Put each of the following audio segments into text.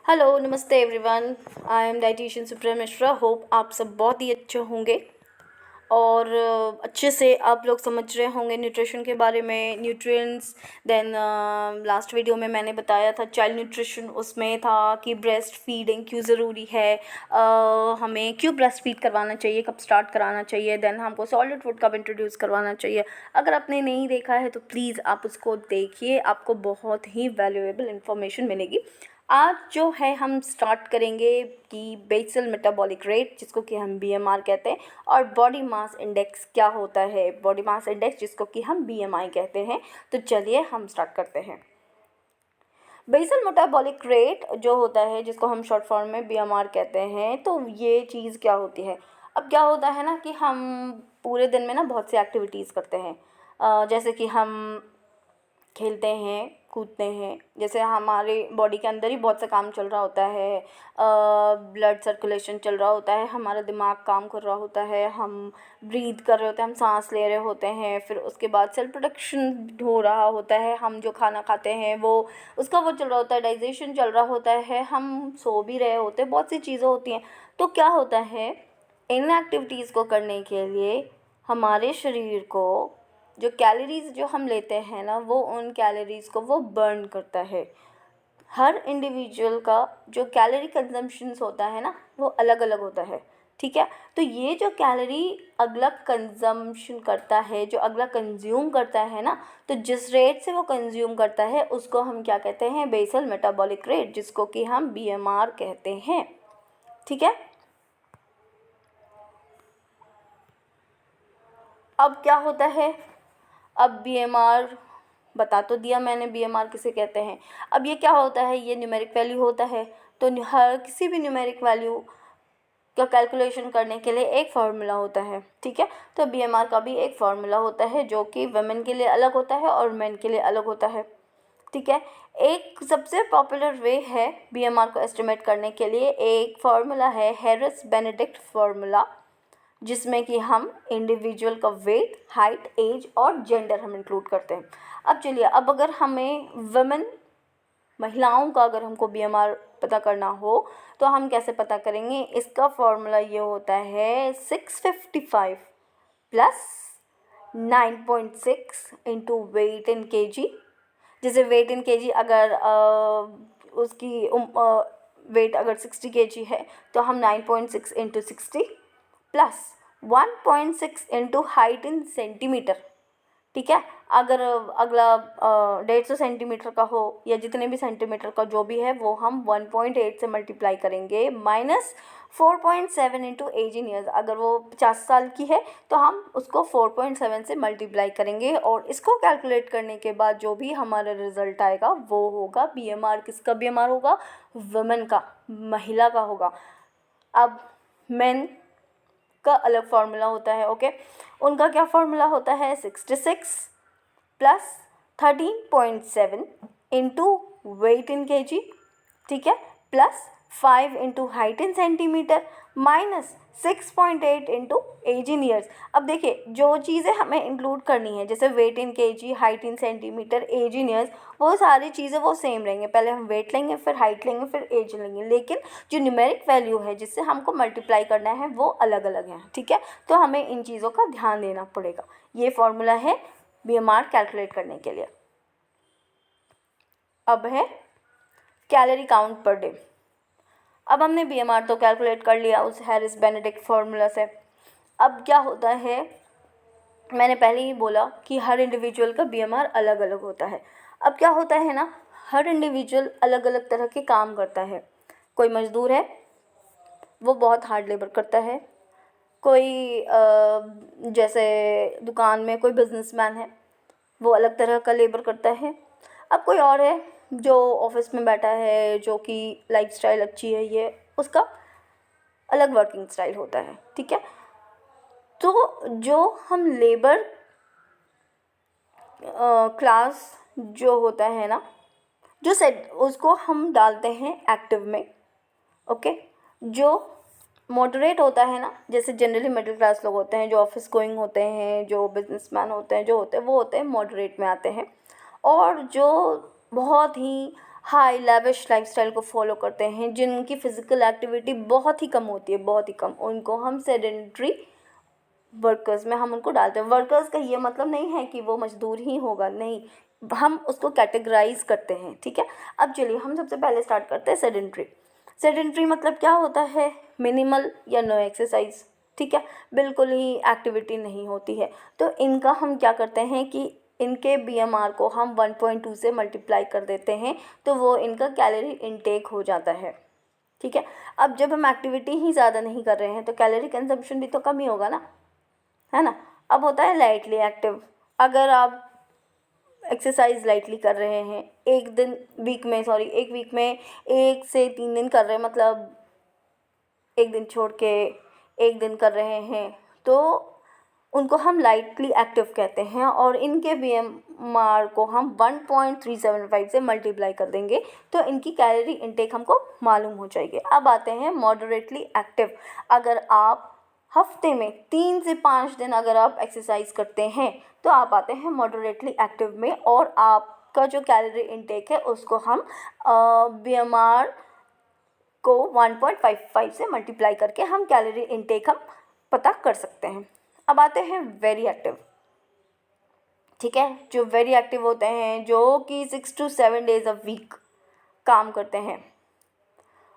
Hello नमस्ते everyone. I am dietitian Supriya Mishra. Hope आप सब बहुत ही अच्छे होंगे और अच्छे से आप लोग समझ रहे होंगे न्यूट्रिशन के बारे में, न्यूट्रिएंट्स। देन लास्ट वीडियो में मैंने बताया था चाइल्ड न्यूट्रिशन, उसमें था कि ब्रेस्ट फीडिंग क्यों ज़रूरी है, हमें क्यों ब्रेस्ट फीड करवाना चाहिए, कब स्टार्ट कराना चाहिए, देन हमको सॉलिड फूड कब इंट्रोड्यूस करवाना चाहिए। अगर आपने नहीं देखा है तो प्लीज़ आप उसको देखिए, आपको बहुत ही वैल्यूएबल इन्फॉर्मेशन मिलेगी। आज जो है हम स्टार्ट करेंगे कि बेसल मेटाबॉलिक रेट, जिसको कि हम बीएमआर कहते हैं, और बॉडी मास इंडेक्स क्या होता है, बॉडी मास इंडेक्स जिसको कि हम बीएमआई कहते हैं। तो चलिए हम स्टार्ट करते हैं। बेसल मेटाबॉलिक रेट जो होता है, जिसको हम शॉर्ट फॉर्म में बीएमआर कहते हैं, तो ये चीज़ क्या होती है। अब क्या होता है ना कि हम पूरे दिन में ना बहुत सी एक्टिविटीज़ करते हैं, जैसे कि हम खेलते हैं, कूदते हैं, जैसे हमारे बॉडी के अंदर ही बहुत सा काम चल रहा होता है, ब्लड सर्कुलेशन चल रहा होता है, हमारा दिमाग काम कर रहा होता है, हम ब्रीथ कर रहे होते हैं, हम सांस ले रहे होते हैं, फिर उसके बाद सेल प्रोडक्शन हो रहा होता है, हम जो खाना खाते हैं वो उसका वो चल रहा होता है, डाइजेशन चल रहा होता है, हम सो भी रहे होते हैं, बहुत सी चीज़ें होती हैं। तो क्या होता है, इन एक्टिविटीज़ को करने के लिए हमारे शरीर को जो कैलोरीज़ जो हम लेते हैं ना, वो उन कैलोरीज़ को वो बर्न करता है। हर इंडिविजुअल का जो कैलोरी कंजम्पशंस होता है ना, वो अलग अलग होता है, ठीक है। तो ये जो कैलोरी अगला कंजम्पशन करता है, जो अगला कंज्यूम करता है ना, तो जिस रेट से वो कंज्यूम करता है उसको हम क्या कहते हैं, बेसल मेटाबॉलिक रेट, जिसको कि हम बीएमआर कहते हैं, ठीक है। अब क्या होता है, अब बीएमआर बता तो दिया मैंने बीएमआर किसे कहते हैं। अब ये क्या होता है, ये न्यूमेरिक वैल्यू होता है। तो हर किसी भी न्यूमेरिक वैल्यू का कैलकुलेशन करने के लिए एक फार्मूला होता है, ठीक है। तो बीएमआर का भी एक फार्मूला होता है जो कि वुमेन के लिए अलग होता है और मेन के लिए अलग होता है, ठीक है। एक सबसे पॉपुलर वे है बीएमआर को एस्टिमेट करने के लिए, एक फार्मूला है हैरिस बेनेडिक्ट फार्मूला, जिसमें कि हम इंडिविजुअल का वेट, हाइट, एज और जेंडर हम इंक्लूड करते हैं। अब चलिए, अब अगर हमें वुमेन, महिलाओं का अगर हमको बीएमआर पता करना हो तो हम कैसे पता करेंगे। इसका फॉर्मूला ये होता है 655 plus 9.6 into weight in KG. जैसे वेट इन केजी अगर उसकी वेट अगर 60 केजी है तो हम 9.6 into 60 plus 1.6 into height in centimetre, ठीक है। अगर अगला 150 सेंटीमीटर का हो या जितने भी सेंटीमीटर का जो भी है, वो हम 1.8 से मल्टीप्लाई करेंगे, minus 4.7 into age in years. अगर वो 50 साल की है तो हम उसको 4.7 से मल्टीप्लाई करेंगे, और इसको कैलकुलेट करने के बाद जो भी हमारा रिजल्ट आएगा वो होगा बीएमआर। किसका बीएमआर होगा, वुमेन का, महिला का होगा। अब मेन का अलग फार्मूला होता है, ओके। उनका क्या फार्मूला होता है, 66 plus 13.7 into weight in KG, ठीक है, plus 5 into height in centimetre, minus 6.8 into age in years. अब देखिए, जो चीज़ें हमें इंक्लूड करनी है, जैसे weight in KG, height in centimetre, age in years, वो सारी चीज़ें वो सेम रहेंगे। पहले हम वेट लेंगे, फिर हाइट लेंगे, फिर एज लेंगे, लेकिन जो न्यूमेरिक वैल्यू है जिससे हमको मल्टीप्लाई करना है वो अलग अलग है, ठीक है। तो हमें इन चीज़ों का ध्यान देना पड़ेगा। ये फॉर्मूला है बीएमआर कैलकुलेट करने के लिए। अब है कैलोरी काउंट पर डे। अब हमने बीएमआर तो कैलकुलेट कर लिया उस हैरिस बेनेडिक्ट फार्मूला से। अब क्या होता है, मैंने पहले ही बोला कि हर इंडिविजुअल का बीएमआर अलग अलग होता है। अब क्या होता है ना, हर इंडिविजुअल अलग अलग तरह के काम करता है। कोई मज़दूर है, वो बहुत हार्ड लेबर करता है। कोई जैसे दुकान में कोई बिजनेसमैन है, वो अलग तरह का लेबर करता है। अब कोई और है जो ऑफिस में बैठा है, जो कि लाइफस्टाइल अच्छी है, ये उसका अलग वर्किंग स्टाइल होता है, ठीक है। तो जो हम लेबर क्लास जो होता है ना, जो सेट उसको हम डालते हैं एक्टिव में, ओके। जो मॉडरेट होता है ना, जैसे जनरली मिडिल क्लास लोग होते हैं, जो ऑफिस गोइंग होते हैं, जो बिजनेसमैन होते हैं, जो होते हैं वो होते हैं मॉडरेट में आते हैं। और जो बहुत ही हाई लैविश लाइफस्टाइल को फॉलो करते हैं, जिनकी फ़िज़िकल एक्टिविटी बहुत ही कम होती है, बहुत ही कम, उनको हम सेडेंट्री वर्कर्स में हम उनको डालते हैं। वर्कर्स का ये मतलब नहीं है कि वो मजदूर ही होगा, नहीं, हम उसको कैटेगराइज करते हैं, ठीक है। अब चलिए हम सबसे पहले स्टार्ट करते हैं सेडेंट्री। सेडेंट्री मतलब क्या होता है? मिनिमल या नो एक्सरसाइज, ठीक है, बिल्कुल ही एक्टिविटी नहीं होती है। तो इनका हम क्या करते हैं कि इनके बीएमआर को हम 1.2 से मल्टीप्लाई कर देते हैं, तो वो इनका कैलोरी इनटेक हो जाता है, ठीक है। अब जब हम एक्टिविटी ही ज़्यादा नहीं कर रहे हैं तो कैलोरी कंजम्पशन भी तो कम ही होगा ना, है ना। अब होता है लाइटली एक्टिव। अगर आप एक्सरसाइज लाइटली कर रहे हैं, एक वीक में 1 से 3 दिन कर रहे हैं, मतलब एक दिन छोड़ के एक दिन कर रहे हैं, तो उनको हम लाइटली एक्टिव कहते हैं। और इनके बीएमआर को हम 1.375 से मल्टीप्लाई कर देंगे तो इनकी कैलोरी इनटेक हमको मालूम हो जाएगी। अब आते हैं मॉडरेटली एक्टिव। अगर आप हफ्ते में 3 से 5 दिन अगर आप एक्सरसाइज करते हैं तो आप आते हैं मॉडरेटली एक्टिव में, और आपका जो कैलोरी इनटेक है उसको हम बीएमआर को 1.55 से मल्टीप्लाई करके हम कैलोरी इनटेक हम पता कर सकते हैं। अब आते हैं वेरी एक्टिव, ठीक है। जो वेरी एक्टिव होते हैं, जो कि 6 to 7 डेज अ वीक काम करते हैं,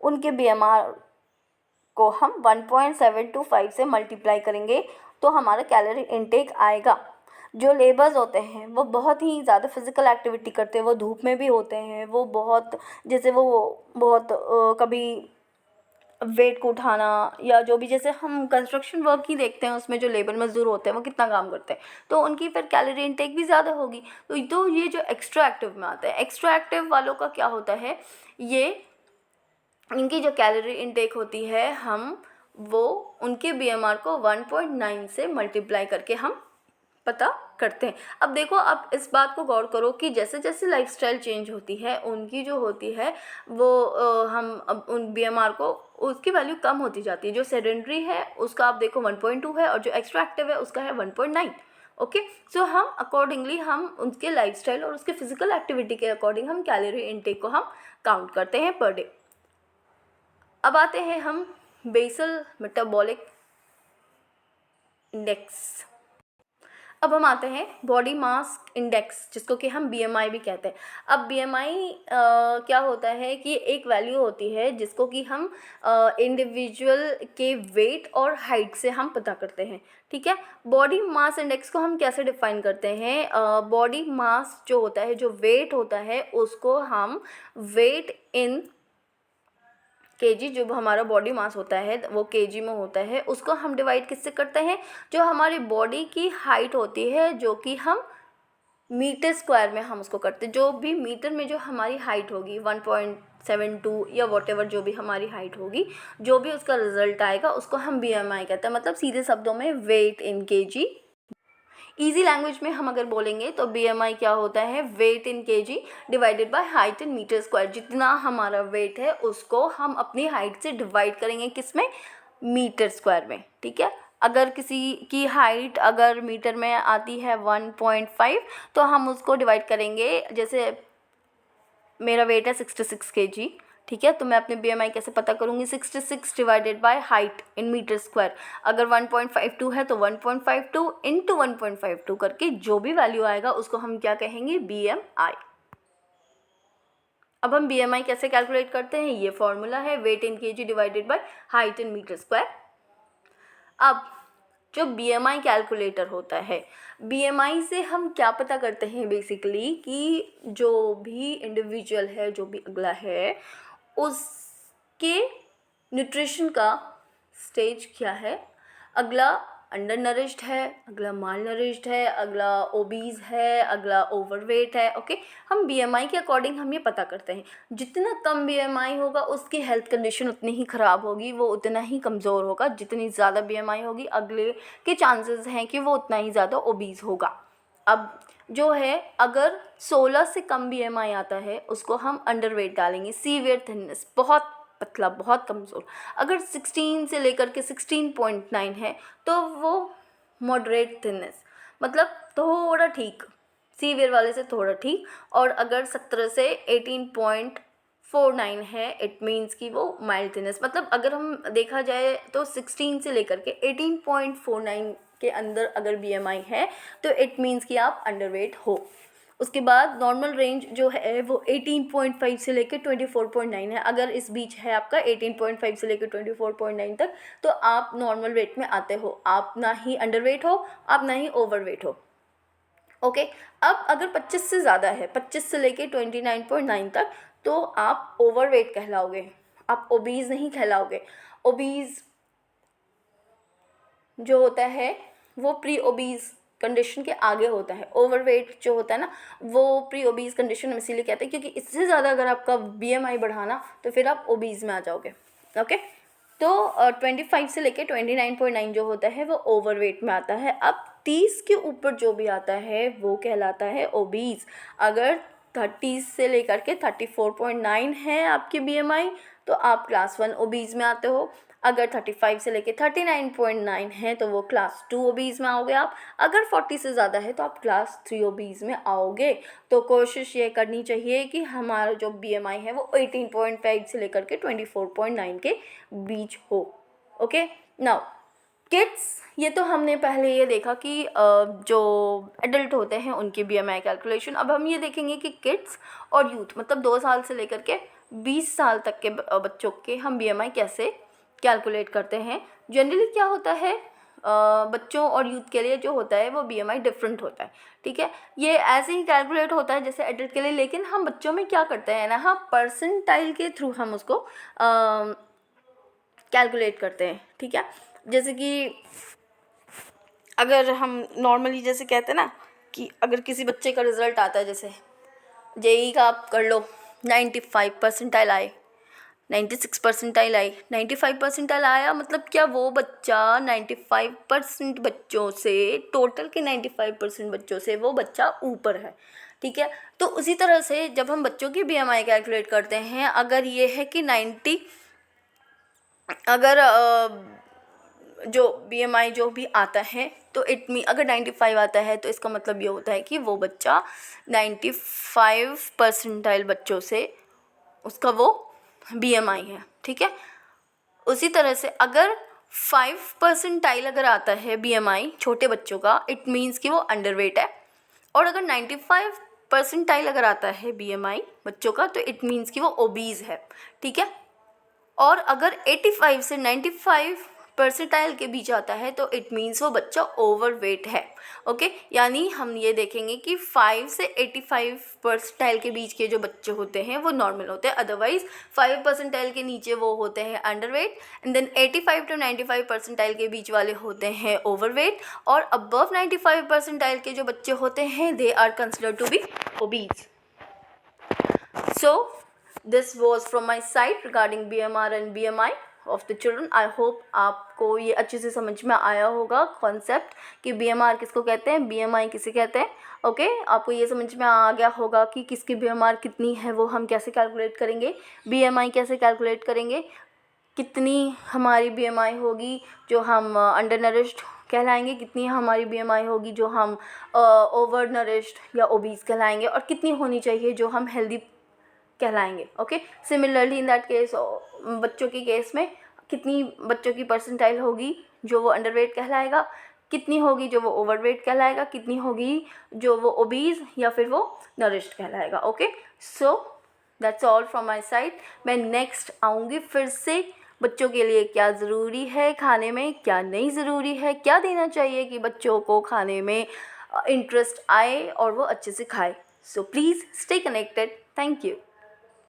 उनके बीएमआर को हम 1.725 से मल्टीप्लाई करेंगे तो हमारा कैलोरी इनटेक आएगा। जो लेबर्स होते हैं वो बहुत ही ज़्यादा फिज़िकल एक्टिविटी करते हैं, वो धूप में भी होते हैं, वो बहुत जैसे वो बहुत कभी वेट को उठाना या जो भी, जैसे हम कंस्ट्रक्शन वर्क ही देखते हैं, उसमें जो लेबर मजदूर होते हैं वो कितना काम करते हैं, तो उनकी फिर कैलोरी इनटेक भी ज़्यादा होगी। तो ये जो एक्स्ट्रा एक्टिव में आता है, एक्स्ट्रा एक्टिव वालों का क्या होता है, ये इनकी जो कैलोरी इनटेक होती है हम वो उनके बीएमआर को 1.9 से मल्टीप्लाई करके हम पता करते हैं। अब देखो, आप इस बात को गौर करो कि जैसे जैसे लाइफस्टाइल चेंज होती है, उनकी जो होती है वो हम अब उन बीएमआर को उसकी वैल्यू कम होती जाती है। जो सेडेंट्री है उसका आप देखो 1.2 है, और जो एक्स्ट्रा एक्टिव है उसका है 1.9। ओके, सो हम अकॉर्डिंगली हम उनके लाइफस्टाइल और उसके फिजिकल एक्टिविटी के अकॉर्डिंग हम कैलोरी इनटेक को हम काउंट करते हैं पर डे। अब आते हैं हम बेसल मेटाबॉलिक इंडेक्स। अब हम आते हैं बॉडी मास इंडेक्स, जिसको कि हम बीएमआई भी कहते हैं। अब बीएमआई क्या होता है कि एक वैल्यू होती है जिसको कि हम इंडिविजुअल के वेट और हाइट से हम पता करते हैं, ठीक है। बॉडी मास इंडेक्स को हम कैसे डिफाइन करते हैं? बॉडी मास जो होता है, जो वेट होता है, उसको हम वेट इन केजी, जो हमारा बॉडी मास होता है वो केजी में होता है, उसको हम डिवाइड किससे करते हैं? जो हमारी बॉडी की हाइट होती है, जो कि हम मीटर स्क्वायर में हम उसको करते हैं। जो भी मीटर में जो हमारी हाइट होगी 1.72 या वॉटेवर जो भी हमारी हाइट होगी, जो भी उसका रिजल्ट आएगा उसको हम बीएमआई कहते हैं। मतलब सीधे शब्दों में weight in KG. Easy language में हम अगर बोलेंगे तो बीएमआई क्या होता है? Weight in KG divided by height in metre square. जितना हमारा वेट है उसको हम अपनी हाइट से डिवाइड करेंगे, किस में? मीटर स्क्वायर में, ठीक है। अगर किसी की हाइट अगर मीटर में आती है 1.5 तो हम उसको डिवाइड करेंगे, जैसे मेरा वेट है 66 kg, ठीक है, तो मैं अपने बीएमआई कैसे पता करूँगी? 66 divided by height in metre square. अगर 1.52 है तो 1.52 इंटू 1.52 करके जो भी वैल्यू आएगा उसको हम क्या कहेंगे? बीएमआई। अब हम बीएमआई कैसे कैलकुलेट करते हैं? ये फॉर्मूला है, weight in KG divided by height in metre square. अब जो बीएमआई कैलकुलेटर होता है, बीएमआई से हम क्या पता करते हैं बेसिकली कि जो भी इंडिविजुअल है, जो भी अगला है, उसके न्यूट्रिशन का स्टेज क्या है। अगला अंडर नरिश्ड है, अगला माल नरिश्ड है, अगला ओबीज है, अगला ओवरवेट है। ओके, हम बीएमआई के अकॉर्डिंग हम ये पता करते हैं। जितना कम बीएमआई होगा उसकी हेल्थ कंडीशन उतनी ही ख़राब होगी, वो उतना ही कमज़ोर होगा। जितनी ज़्यादा बीएमआई होगी अगले के चांसेस हैं कि वो उतना ही ज़्यादा ओबीज होगा। अब जो है, अगर 16 से कम बीएमआई आता है उसको हम अंडरवेट डालेंगे, सीवियर थिननेस, बहुत पतला, बहुत कमज़ोर। अगर 16 से लेकर के 16.9 है तो वो मॉडरेट थिननेस, मतलब थोड़ा ठीक, सीवियर वाले से थोड़ा ठीक। और अगर 17 से 18.49 है, इट मीन्स कि वो माइल्डनेस, मतलब अगर हम देखा जाए तो 16 से लेकर के 18.49 के अंदर अगर BMI है तो इट मीन्स कि आप अंडरवेट हो। उसके बाद नॉर्मल रेंज जो है वो 18.5 से लेकर 24.9 है। अगर इस बीच है आपका 18.5 से लेकर 24.9 तक, तो आप नॉर्मल वेट में आते हो। आप ना ही अंडरवेट हो, आप ना ही ओवरवेट हो। ओके, अब अगर 25 से ज़्यादा है, 25 से लेके 29.9 तक, तो आप ओवरवेट कहलाओगे, आप ओबीज़ नहीं कहलाओगे। ओबीज़ जो होता है वो प्री ओबीज़ कंडीशन के आगे होता है। ओवरवेट जो होता है ना, वो प्री ओबीज़ कंडीशन में इसीलिए कहते हैं क्योंकि इससे ज़्यादा अगर आपका BMI बढ़ाना तो फिर आप ओबीज़ में आ जाओगे। ओके, तो 25 से लेके 29.9 जो होता है वो ओवरवेट में आता है। अब 30 के ऊपर जो भी आता है वो कहलाता है ओबीज़। अगर 30 से लेकर के 34.9 है आपकी BMI तो आप क्लास 1 ओबीज़ में आते हो। अगर 35 से लेके 39.9 है तो वो क्लास 2 ओबीज़ में आओगे आप। अगर 40 से ज़्यादा है तो आप क्लास 3 ओबीज़ में आओगे। तो कोशिश ये करनी चाहिए कि हमारा जो BMI है वो 18.5 से लेकर के 24.9 के बीच हो। ओके, नाउ किड्स, ये तो हमने पहले ये देखा कि जो एडल्ट होते हैं उनकी BMI कैलकुलेशन। अब हम ये देखेंगे कि किड्स और यूथ, मतलब 2 साल से लेकर के 20 साल तक के बच्चों के हम BMI कैसे कैलकुलेट करते हैं। जनरली क्या होता है, बच्चों और यूथ के लिए जो होता है वो BMI डिफरेंट होता है। ठीक है, ये ऐसे ही कैलकुलेट होता है जैसे एडल्ट के लिए, लेकिन हम बच्चों में क्या करते हैं ना, हम परसेंटाइल के थ्रू हम उसको कैलकुलेट करते हैं। ठीक है, जैसे कि अगर हम नॉर्मली जैसे कहते हैं ना कि अगर किसी बच्चे का रिज़ल्ट आता है, जैसे JEE का आप कर लो, 95 परसेंटाइल आए, 96 परसेंटाइल आई, 95 परसेंटाइल आया, मतलब क्या वो बच्चा 95% बच्चों से, टोटल के 95% बच्चों से वो बच्चा ऊपर है। ठीक है, तो उसी तरह से जब हम बच्चों की BMI कैलकुलेट करते हैं, अगर ये है कि 90, अगर जो BMI जो भी आता है तो अगर 95 आता है तो इसका मतलब ये होता है कि वो बच्चा 95 परसेंटाइल बच्चों से उसका वो BMI है। ठीक है, उसी तरह से अगर 5 परसेंटाइल अगर आता है BMI छोटे बच्चों का, इट मीन्स कि वो अंडरवेट है। और अगर 95 परसेंटाइल अगर आता है BMI बच्चों का तो इट मीन्स कि वो ओबीज़ है। ठीक है, और अगर 85 से 95 परसेंटाइल के बीच आता है तो इट मीन्स वो बच्चा ओवरवेट है। ओके, यानी हम ये देखेंगे कि 5 से 85 परसेंटाइल के बीच के जो बच्चे होते हैं वो नॉर्मल होते हैं, अदरवाइज 5 परसेंटाइल के नीचे वो होते हैं underweight, and then 85 to 95 percentile के बीच वाले होते हैं ओवरवेट, और अबव 95 परसेंटाइल के जो बच्चे होते हैं they are considered to be obese. So this was from my side regarding BMR and BMI of the children. I hope आपको ये अच्छे से समझ में आया होगा कॉन्सेप्ट कि BMR किसको कहते हैं, BMI किसे कहते हैं। ओके, आपको ये समझ में आ गया होगा कि किसकी BMR कितनी है वो हम कैसे कैलकुलेट करेंगे, BMI कैसे कैलकुलेट करेंगे, कितनी हमारी BMI होगी जो हम अंडर नरिश्ड कहलाएंगे, कितनी हमारी BMI होगी जो हम ओवर नरिश्ड या ओबीज़ कहलाएंगे, और कितनी होनी चाहिए जो हम हेल्दी कहलाएंगे। Okay, similarly in that case बच्चों के केस में कितनी बच्चों की परसेंटाइल होगी जो वो अंडरवेट कहलाएगा, कितनी होगी जो वो ओवरवेट कहलाएगा, कितनी होगी जो वो ओबीज़ या फिर वो नरिश्ड कहलाएगा। Okay, so that's all from my side. मैं नेक्स्ट आऊँगी फिर से बच्चों के लिए क्या ज़रूरी है खाने में, क्या नहीं ज़रूरी है, क्या देना चाहिए कि बच्चों को खाने में इंटरेस्ट आए और वो अच्छे से खाए। So please stay connected. Thank you.